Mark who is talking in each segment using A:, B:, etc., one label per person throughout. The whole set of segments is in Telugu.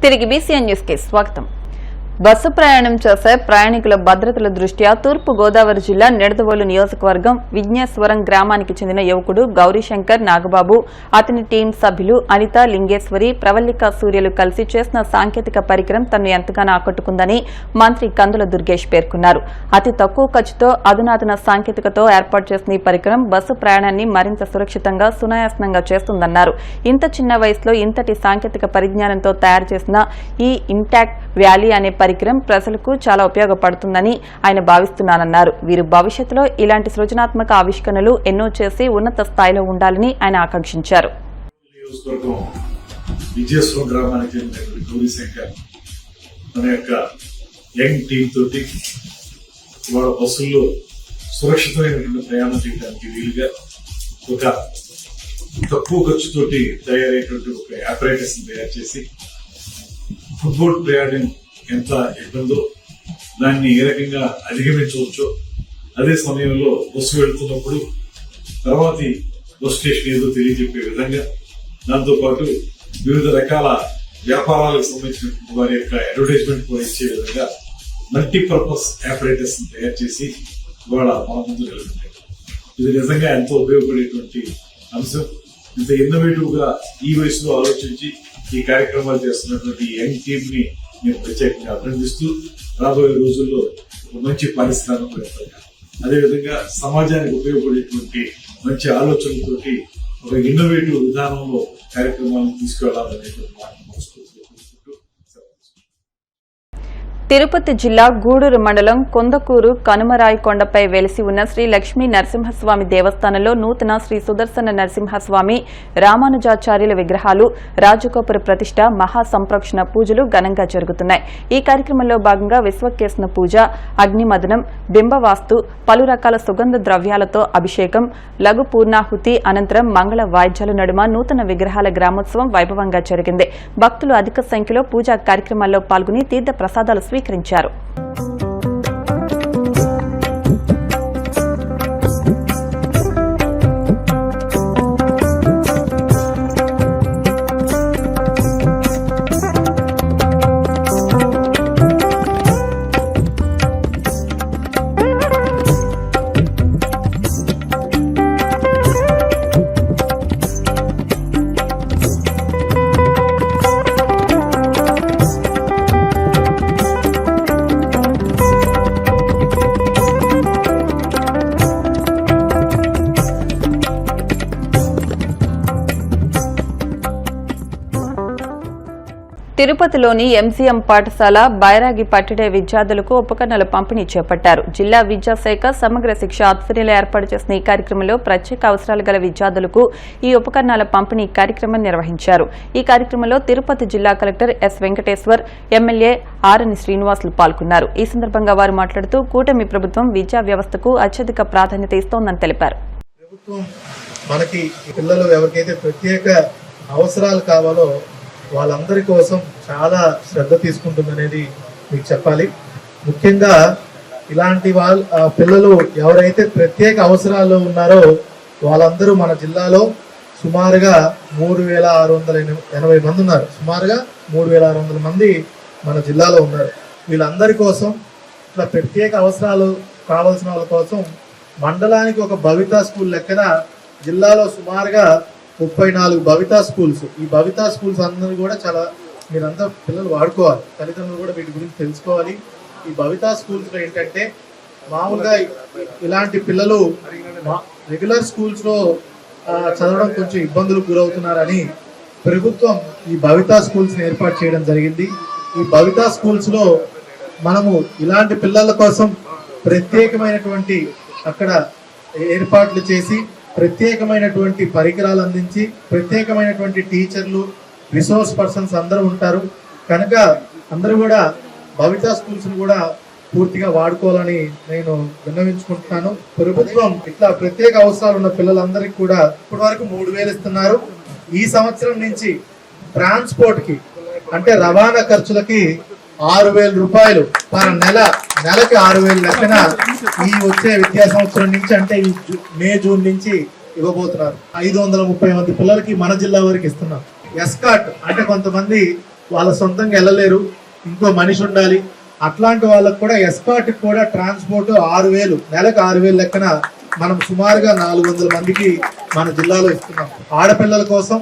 A: తిరిగి బీసీఎన్ న్యూస్ కి స్వాగతం. బస్సు ప్రయాణం చేసే ప్రయాణికుల భద్రతల దృష్ట్యా తూర్పు గోదావరి జిల్లా నిడదవోలు నియోజకవర్గం విజ్ఞేశ్వరం గ్రామానికి చెందిన యువకుడు గౌరీశంకర్ నాగబాబు, అతని టీం సభ్యులు అనిత, లింగేశ్వరి, ప్రవల్లిక సూర్యలు కలిసి చేసిన సాంకేతిక పరికరం తనను ఎంతగానో ఆకట్టుకుందని మంత్రి కందుల దుర్గేష్ పేర్కొన్నారు. అతి తక్కువ ఖర్చుతో అధునాతన సాంకేతికతో ఏర్పాటు చేసిన ఈ పరికరం బస్సు ప్రయాణాన్ని మరింత సురక్షితంగా, సునాయాసంగా చేస్తుందన్నారు. ఇంత చిన్న వయసులో ఇంతటి సాంకేతిక పరిజ్ఞానంతో తయారు చేసిన ఈ ఇంటాక్ట్ వ్యాలీ అనే పరికరం ప్రజలకు చాలా ఉపయోగపడుతుందని ఆయన భావిస్తున్నానన్నారు. వీరు భవిష్యత్తులో ఇలాంటి సృజనాత్మక ఆవిష్కరణలు ఎన్నో చేసి ఉన్నత స్థాయిలో ఉండాలని ఆయన ఆకాంక్షించారు.
B: విజయశ్వరం గ్రామానికి గౌరీశంకర్ మన యొక్క యంగ్ టీమ్ తోటి వాళ్ళ బస్సుల్లో సురక్షితమైనటువంటి ప్రయాణం చేయడానికి వీలుగా ఒక తక్కువ ఖర్చుతోటి తయారైనటువంటి ఒక ఆపరేటర్స్ తయారు చేసి ఫుట్బాల్ ప్రయాణం ఎంత ఇబ్బందో దాన్ని ఏ రకంగా అధిగమించవచ్చో, అదే సమయంలో బస్సు వెళుతున్నప్పుడు తర్వాతి బస్ స్టేషన్ ఏదో తెలియజెప్పే విధంగా, దాంతోపాటు వివిధ రకాల వ్యాపారాలకు సంబంధించిన వారి యొక్క అడ్వర్టైజ్మెంట్ కూడా ఇచ్చే విధంగా మల్టీపర్పస్ ఆపరేటర్స్ తయారు చేసి ఇవాళ మన ముందు నిలబెట్టారు. ఇది నిజంగా ఎంతో ఉపయోగపడేటువంటి అంశం. ఇంత ఇన్నోవేటివ్ గా ఈ వయసులో ఆలోచించి ఈ కార్యక్రమాలు చేస్తున్నటువంటి యంగ్ టీమ్ ని నేను ప్రత్యేకంగా అభినందిస్తూ, రాబోయే రోజుల్లో ఒక మంచి పారిశ్రామిక అదేవిధంగా సమాజానికి ఉపయోగపడేటువంటి మంచి ఆలోచనలతోటి ఒక ఇన్నోవేటివ్ విధానంలో కార్యక్రమాలను తీసుకువెళ్లాలనేటువంటి మాట మోసుకుంటూ
A: తిరుపతి జిల్లా గూడూరు మండలం కొందకూరు కనుమరాయి కొండపై వెలిసి ఉన్న శ్రీ లక్ష్మీ నరసింహస్వామి దేవస్థానంలో నూతన శ్రీ సుదర్శన నరసింహస్వామి, రామానుజాచార్యుల విగ్రహాలు, రాజగోపుర ప్రతిష్ట, మహాసంప్రోక్షణ పూజలు ఘనంగా జరుగుతున్నాయి. ఈ కార్యక్రమంలో భాగంగా విశ్వకేశన పూజ, అగ్నిమదనం, బింబవాస్తు, పలు రకాల సుగంధ ద్రవ్యాలతో అభిషేకం, లఘు పూర్ణాహుతి అనంతరం మంగళ వాయిద్యాల నడుమ నూతన విగ్రహాల గ్రామోత్సవం వైభవంగా జరిగింది. భక్తులు అధిక సంఖ్యలో పూజా కార్యక్రమాల్లో పాల్గొని తీర్థ ప్రసాదాలు స్వీకరించారు. తిరుపతిలోని ఎంసీఎం పాఠశాల బైరాగి పట్టిడే విద్యార్థులకు ఉపకరణాల పంపిణీ చేపట్టారు. జిల్లా విద్యాశాఖ సమగ్ర శిక్ష ఆధ్వర్యంలో ఏర్పాటు చేసిన ఈ కార్యక్రమంలో ప్రత్యేక అవసరాలు గల విద్యార్థులకు ఈ ఉపకరణాల పంపిణీ కార్యక్రమం నిర్వహించారు. ఈ కార్యక్రమంలో తిరుపతి జిల్లా collector S Venkateshwar, MLA RN Srinivasulu పాల్గొన్నారు. ఈ సందర్భంగా వారు మాట్లాడుతూ కూటమి ప్రభుత్వం విద్యా వ్యవస్థకు అత్యధిక ప్రాధాన్యత ఇస్తోందని తెలిపారు.
C: మనకి పిల్లలు ఎవరికైతే ప్రత్యేక అవసరాలు కావాలో వాళ్ళందరి కోసం చాలా శ్రద్ధ తీసుకుంటుందనేది మీకు చెప్పాలి. ముఖ్యంగా ఇలాంటి పిల్లలు ఎవరైతే ప్రత్యేక అవసరాలు ఉన్నారో వాళ్ళందరూ మన జిల్లాలో సుమారుగా 3680 మంది ఉన్నారు. సుమారుగా 3600 మంది మన జిల్లాలో ఉన్నారు. వీళ్ళందరి కోసం ఇట్లా ప్రత్యేక అవసరాలు కావాల్సిన వాళ్ళ కోసం మండలానికి ఒక భవితా స్కూల్ లెక్కన జిల్లాలో సుమారుగా 34 భవితా స్కూల్స్. ఈ భవితా స్కూల్స్ అందరూ కూడా చాలా మీరంతా పిల్లలు వాడుకోవాలి, తల్లిదండ్రులు కూడా వీటి గురించి తెలుసుకోవాలి. ఈ భవితా స్కూల్స్లో ఏంటంటే మామూలుగా ఇలాంటి పిల్లలు రెగ్యులర్ స్కూల్స్లో చదవడం కొంచెం ఇబ్బందులకు గురవుతున్నారని ప్రభుత్వం ఈ భవితా స్కూల్స్ని ఏర్పాటు చేయడం జరిగింది. ఈ భవితా స్కూల్స్లో మనము ఇలాంటి పిల్లల కోసం ప్రత్యేకమైనటువంటి అక్కడ ఏర్పాట్లు చేసి ప్రత్యేకమైనటువంటి పరికరాలు అందించి ప్రత్యేకమైనటువంటి టీచర్లు, రిసోర్స్ పర్సన్స్ అందరూ ఉంటారు. కనుక అందరూ కూడా భవితా స్కూల్స్ ను కూడా పూర్తిగా వాడుకోవాలని నేను విన్నవించుకుంటున్నాను. ప్రభుత్వం ఇట్లా ప్రత్యేక అవసరాలు ఉన్న పిల్లలందరికీ కూడా ఇప్పటి వరకు 3000 ఇస్తున్నారు. ఈ సంవత్సరం నుంచి ట్రాన్స్పోర్ట్ కి అంటే రవాణా ఖర్చులకి 6000 రూపాయలు నెలకి 6000 లెక్కన ఈ వచ్చే విద్యా సంవత్సరం నుంచి అంటే ఈ మే జూన్ నుంచి ఇవ్వబోతున్నారు. 530 మంది పిల్లలకి మన జిల్లా వరకు ఇస్తున్నారు. ఎస్కాట్ అంటే కొంతమంది వాళ్ళ సొంతంగా వెళ్ళలేరు, ఇంకో మనిషి ఉండాలి. అట్లాంటి వాళ్ళకు కూడా ఎస్కాట్ కూడా ట్రాన్స్పోర్ట్ 6,000 నెలకు 6,000 లెక్కన మనం సుమారుగా 400 మందికి మన జిల్లాలో ఇస్తున్నాం. ఆడపిల్లల కోసం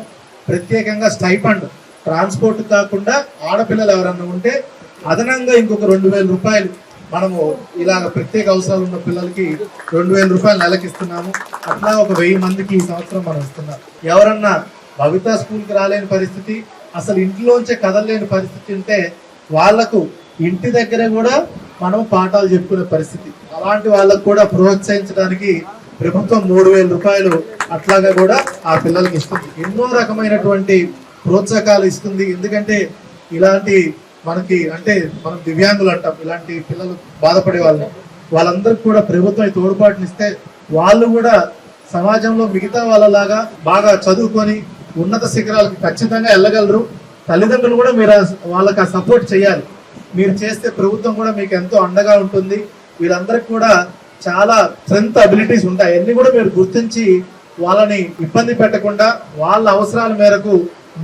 C: ప్రత్యేకంగా స్టైఫండ్, ట్రాన్స్పోర్ట్ కాకుండా ఆడపిల్లలు ఎవరన్నా ఉంటే అదనంగా ఇంకొక 2,000 రూపాయలు మనము ఇలాగ ప్రత్యేక అవసరాలు ఉన్న పిల్లలకి 2,000 రూపాయలు నెలకి ఇస్తున్నాము. అట్లా ఒక 1000 మందికి ఈ సంవత్సరం మనం ఇస్తున్నాం. ఎవరన్నా భవితా స్కూల్కి రాలేని పరిస్థితి, అసలు ఇంట్లోంచే కదలలేని పరిస్థితి ఉంటే వాళ్లకు ఇంటి దగ్గరే కూడా మనం పాఠాలు చెప్పుకునే పరిస్థితి. అలాంటి వాళ్ళకు కూడా ప్రోత్సహించడానికి ప్రభుత్వం 3,000 రూపాయలు అట్లాగా కూడా ఆ పిల్లలకి ఇస్తుంది. ఎన్నో రకమైనటువంటి ప్రోత్సాహకాలు ఇస్తుంది. ఎందుకంటే ఇలాంటి మనకి అంటే మనం దివ్యాంగులు అంటాం, ఇలాంటి పిల్లలు బాధపడే వాళ్ళందరికీ కూడా ప్రభుత్వం తోడ్పాటునిస్తే వాళ్ళు కూడా సమాజంలో మిగతా వాళ్ళలాగా బాగా చదువుకొని ఉన్నత శిఖరాలకు ఖచ్చితంగా వెళ్ళగలరు. తల్లిదండ్రులు కూడా మీరు వాళ్ళకి ఆ సపోర్ట్ చేయాలి. మీరు చేస్తే ప్రభుత్వం కూడా మీకు ఎంతో అండగా ఉంటుంది. వీళ్ళందరికీ కూడా చాలా స్ట్రెంత్ అబిలిటీస్ ఉంటాయి. అన్ని కూడా మీరు గుర్తించి వాళ్ళని ఇబ్బంది పెట్టకుండా వాళ్ళ అవసరాల మేరకు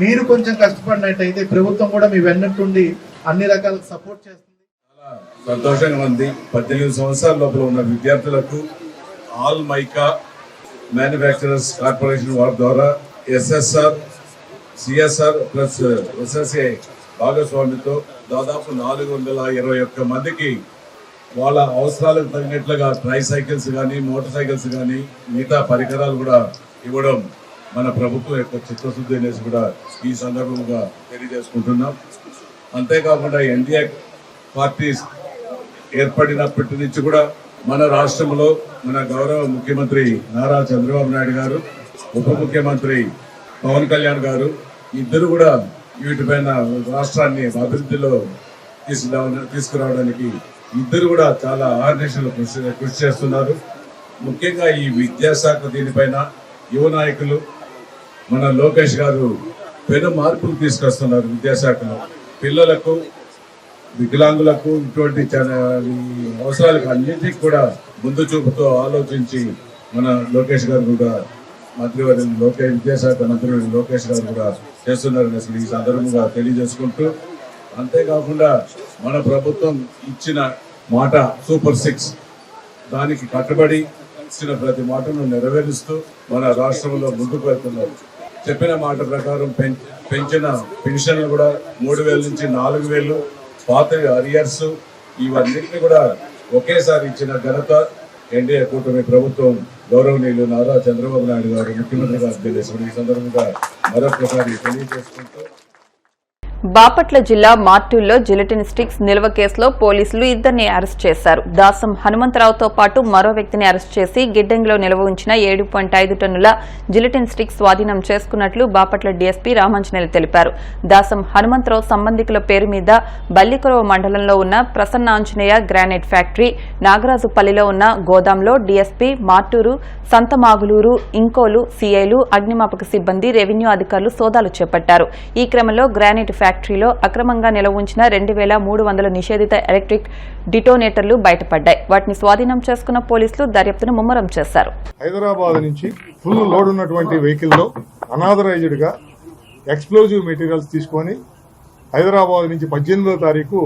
C: మీరు కొంచెం కష్టపడినట్టయితే ప్రభుత్వం కూడా మీ వెన్నట్టుండి అన్ని రకాల సపోర్ట్ చేస్తుంది.
D: చాలా సంతోషంగా ఉంది. 18 సంవత్సరాల లోపల ఉన్న విద్యార్థులకు ఆల్ మైకా మ్యానుఫ్యాక్చరర్స్ కార్పొరేషన్ వారి ద్వారా SSR, CSR ప్లస్ SSA భాగస్వామితో దాదాపు 421 మందికి వాళ్ళ అవసరాలకు తగినట్లుగా ట్రై సైకిల్స్ కానీ, మోటార్ సైకిల్స్ కానీ, మిగతా పరికరాలు కూడా ఇవ్వడం మన ప్రభుత్వం యొక్క చిత్తశుద్ధి అనేసి కూడా ఈ సందర్భంగా తెలియజేసుకుంటున్నాం. అంతేకాకుండా ఎన్డీఏ పార్టీ ఏర్పడినప్పటి నుంచి కూడా మన రాష్ట్రంలో మన గౌరవ ముఖ్యమంత్రి నారా చంద్రబాబు నాయుడు గారు, ఉప ముఖ్యమంత్రి పవన్ కళ్యాణ్ గారు ఇద్దరు కూడా వీటిపైన రాష్ట్రాన్ని అభివృద్ధిలో తీసుకురావడానికి ఇద్దరు కూడా చాలా ఆర్గనైజేషన్లు కృషి చేస్తున్నారు. ముఖ్యంగా ఈ విద్యాశాఖ దీనిపైన యువ నాయకులు మన లోకేష్ గారు పెను మార్పులు తీసుకొస్తున్నారు. విద్యాశాఖలో పిల్లలకు, వికలాంగులకు ఇటువంటి అవసరాలకు అన్నింటికి కూడా ముందు చూపుతో ఆలోచించి మన లోకేష్ గారు కూడా మంత్రివర్యులు విద్యాశాఖ మంత్రివర్యులు లోకేష్ గారు కూడా చేస్తున్నారని అసలు ఈ సందర్భంగా తెలియజేసుకుంటూ, అంతేకాకుండా మన ప్రభుత్వం ఇచ్చిన మాట Super 6 దానికి కట్టుబడి ఇచ్చిన ప్రతి మాటను నెరవేరుస్తూ మన రాష్ట్రంలో ముందుకు వెళ్తున్నారు. చెప్పిన మాట ప్రకారం పెంచిన పెన్షన్లు కూడా 3,000 నుంచి 4,000, పాత అరియర్స్ ఇవన్నింటినీ కూడా ఒకేసారి ఇచ్చిన ఘనత ఎన్డీఏ కూటమి ప్రభుత్వం గౌరవనీయులు నారా చంద్రబాబు నాయుడు గారు ముఖ్యమంత్రి గారు తెలియజేసుకుని ఈ సందర్భంగా మరొకసారి తెలియజేసుకుంటూ,
A: బాపట్ల జిల్లా మార్టూల్లో జిలెటిన్ స్టిక్స్ నిల్వ కేసులో పోలీసులు ఇద్దరిని అరెస్ట్ చేశారు. దాసం హనుమంతరావుతో పాటు మరో వ్యక్తిని అరెస్ట్ చేసి గిడ్డంగిలో నిల్వ ఉంచిన 7.5 టన్నుల జిలెటిన్ స్టిక్స్ స్వాధీనం చేసుకున్నట్లు బాపట్ల డీఎస్పీ రామాంజనేయులు తెలిపారు. దాసం హనుమంతరావు సంబంధికుల పేరు మీద బల్లికొరవ మండలంలో ఉన్న ప్రసన్నాంజనేయ గ్రానైట్ ఫ్యాక్టరీ, నాగరాజుపల్లిలో ఉన్న గోదాంలో డీఎస్పీ, మార్టూరు, సంతమాగులూరు, ఇంకోలు సీఐలు, అగ్నిమాపక సిబ్బంది, రెవెన్యూ అధికారులు సోదాలు చేపట్టారు. ఈ క్రమంలో గ్రానైట్ ఫ్యాక్టరీలో అక్రమంగా నిల్వ ఉంచిన 2,300 నిషేధిత ఎలక్ట్రిక్ డిటోనేటర్లు బయటపడ్డాయి. వాటిని స్వాధీనం చేసుకున్న పోలీసులు దర్యాప్తును ముమ్మరం చేశారు.
E: హైదరాబాద్ నుంచి ఫుల్ లోడ్ ఉన్నటువంటి వెహికల్ లో అనాథరైజ్డ్ గా ఎక్స్ప్లోజివ్ మెటీరియల్స్ తీసుకొని హైదరాబాద్ నుంచి 18వ తారీఖు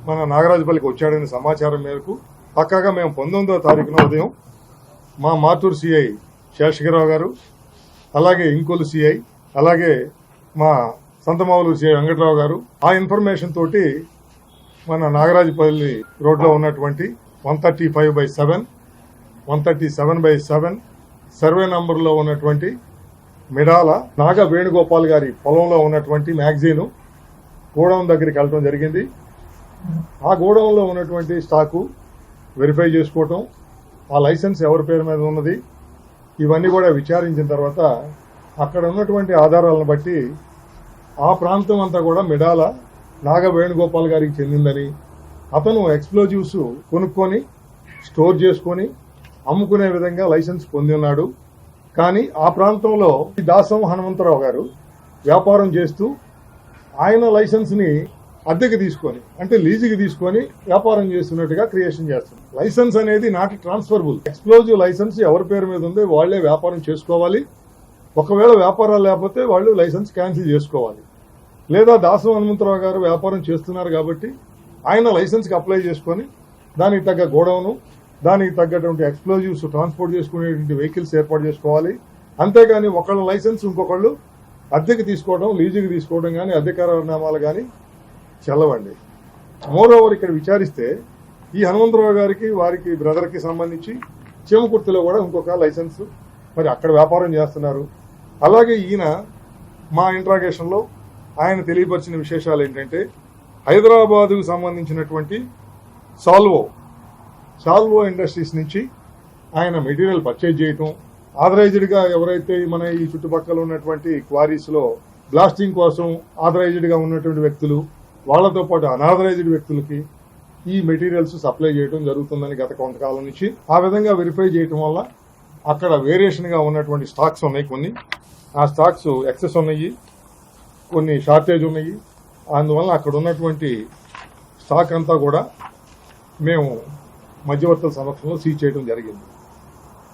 E: మన నాగరాజుపల్లికి వచ్చాడనే సమాచారం మేరకు పక్కాగా మేము 19వ తారీఖున ఉదయం మా మార్టూరు సిఐ శేషగిరావు గారు, అలాగే ఇంకోలు సిఐ, అలాగే మా సంతమావులూరు సిఐ వెంకట్రావు గారు ఆ ఇన్ఫర్మేషన్ తోటి మన నాగరాజుపల్లి రోడ్లో ఉన్నటువంటి 135/7, 137/7 సర్వే నంబర్లో ఉన్నటువంటి మిడాల నాగ వేణుగోపాల్ గారి పొలంలో ఉన్నటువంటి మ్యాగజైను గోడౌన్ దగ్గరికి వెళ్ళడం జరిగింది. ఆ గోడౌన్లో ఉన్నటువంటి స్టాకు వెరిఫై చేసుకోవటం, ఆ లైసెన్స్ ఎవరి పేరు మీద ఉన్నది, ఇవన్నీ కూడా విచారించిన తర్వాత అక్కడ ఉన్నటువంటి ఆధారాలను బట్టి ఆ ప్రాంతం అంతా కూడా మిడాల నాగ వేణుగోపాల్ గారికి చెందిందని, అతను ఎక్స్ప్లోజివ్స్ కొనుక్కొని స్టోర్ చేసుకొని అమ్ముకునే విధంగా లైసెన్స్ పొంది ఉన్నాడు. కానీ ఆ ప్రాంతంలో దాసం హనుమంతరావు గారు వ్యాపారం చేస్తూ ఆయన లైసెన్స్ ని అద్దెకి తీసుకొని, అంటే లీజుకి తీసుకొని వ్యాపారం చేస్తున్నట్టుగా క్రియేషన్ చేస్తుంది. లైసెన్స్ అనేది నాట్ ట్రాన్స్ఫరబుల్. ఎక్స్ప్లోజివ్ లైసెన్స్ ఎవరి పేరు మీద ఉందో వాళ్లే వ్యాపారం చేసుకోవాలి. ఒకవేళ వ్యాపారాలు లేకపోతే వాళ్ళు లైసెన్స్ క్యాన్సిల్ చేసుకోవాలి. లేదా దాసు హనుమంతరావు గారు వ్యాపారం చేస్తున్నారు కాబట్టి ఆయన లైసెన్స్కి అప్లై చేసుకొని దానికి తగ్గ గోడౌను, దానికి తగ్గటువంటి ఎక్స్ప్లోజివ్స్ ట్రాన్స్పోర్ట్ చేసుకునేటువంటి వెహికల్స్ ఏర్పాటు చేసుకోవాలి. అంతేగాని ఒకళ్ళ లైసెన్స్ ఇంకొకళ్ళు అద్దెకి తీసుకోవడం, లీజుకి తీసుకోవడం కానీ, అధికారనామాలు కానీ చెల్లవండి. మోరోవర్ ఇక్కడ విచారిస్తే ఈ హనుమంతరావు గారికి వారికి బ్రదర్కి సంబంధించి చీమకుర్తిలో కూడా ఇంకొక లైసెన్స్ మరి అక్కడ వ్యాపారం చేస్తున్నారు. అలాగే ఈయన మా ఇంట్రాగేషన్లో ఆయన తెలియపరిచిన విశేషాలు ఏంటంటే హైదరాబాదుకు సంబంధించినటువంటి సాల్వో ఇండస్ట్రీస్ నుంచి ఆయన మెటీరియల్ పర్చేజ్ చేయటం, ఆథరైజ్డ్గా ఎవరైతే మన ఈ చుట్టుపక్కల ఉన్నటువంటి క్వారీస్లో బ్లాస్టింగ్ కోసం ఆథరైజ్డ్గా ఉన్నటువంటి వ్యక్తులు, వాళ్లతో పాటు అనాథరైజ్డ్ వ్యక్తులకి ఈ మెటీరియల్స్ సప్లై చేయడం జరుగుతుందని గత కొంతకాలం నుంచి. ఆ విధంగా వెరిఫై చేయటం వల్ల అక్కడ వేరియేషన్గా ఉన్నటువంటి స్టాక్స్ ఉన్నాయి. కొన్ని ఆ స్టాక్స్ ఎక్సెస్ ఉన్నాయి, కొన్ని షార్టేజ్ ఉన్నాయి. అందువల్ల అక్కడ ఉన్నటువంటి స్టాక్ అంతా కూడా మేము మధ్యవర్తుల సమక్షంలో సీజ్ చేయడం జరిగింది.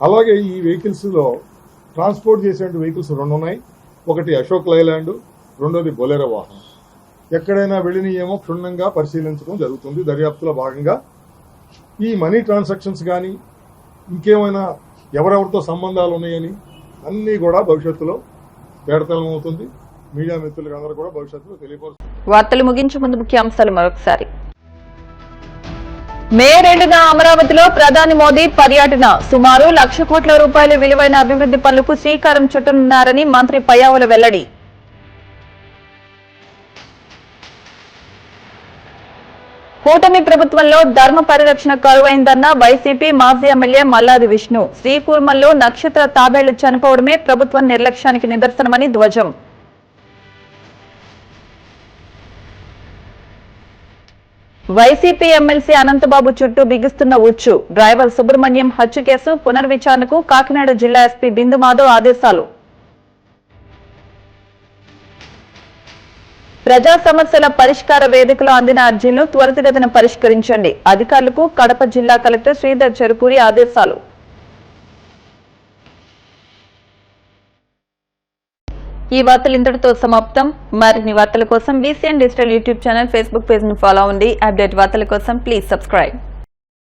E: అలాగే ఈ వెహికల్స్లో ట్రాన్స్పోర్ట్ చేసే వెహికల్స్ 2 ఉన్నాయి. ఒకటి అశోక్ లైలాండ్, రెండోది బొలెరో వాహనం. ఎక్కడైనా వెళ్ళినయేమో క్షుణ్ణంగా పరిశీలించడం జరుగుతుంది. దర్యాప్తులో భాగంగా ఈ మనీ ట్రాన్సాక్షన్స్ కానీ ఇంకేమైనా ఎవరెవరితో సంబంధాలు ఉన్నాయని అన్నీ కూడా భవిష్యత్తులో తేటతెల్లమవుతుంది. మీడియా మిత్రులకు అందరూ కూడా భవిష్యత్తులో తెలియపరుస్తుంది.
A: వార్తలు ముగించే ముందు ముఖ్యాంశాలు మరొకసారి. మే 2న అమరావతిలో ప్రధాని మోదీ పర్యటన. సుమారు 1,00,000 కోట్ల రూపాయల విలువైన అభివృద్ధి పనులకు శ్రీకారం చుట్టనున్నారని మంత్రి పయ్యావుల వెల్లడి. కూటమి ప్రభుత్వంలో ధర్మ పరిరక్షణ కరువైందన్న వైసీపీ మాజీ ఎమ్మెల్యే మల్లాది విష్ణు. శ్రీకూర్మంలో నక్షత్ర తాబేళ్లు చనిపోవడమే ప్రభుత్వం నిర్లక్ష్యానికి నిదర్శనమని ధ్వజం. వైసీపీ ఎమ్మెల్సీ అనంతబాబు చుట్టూ బిగుస్తున్న ఉచ్చు. డ్రైవర్ సుబ్రహ్మణ్యం హత్య కేసు పునర్విచారణకు కాకినాడ జిల్లా ఎస్పీ బిందు మాధవ్ ఆదేశాలు. ప్రజా సమస్యల పరిష్కార వేదికలో అందిన అర్జీలను త్వరితగతిన పరిష్కరించండి. అధికారులకు కడప జిల్లా కలెక్టర్ శ్రీధర్ చెరుకూరి ఆదేశాలు. ఈ వార్తలు ఇంతటితో సమాప్తం. మరిన్ని వార్తల కోసం VCN digital YouTube channel, Facebook page ను ఫాలో అవ్వండి. అప్డేట్ వార్తల కోసం ప్లీజ్ సబ్స్క్రైబ్.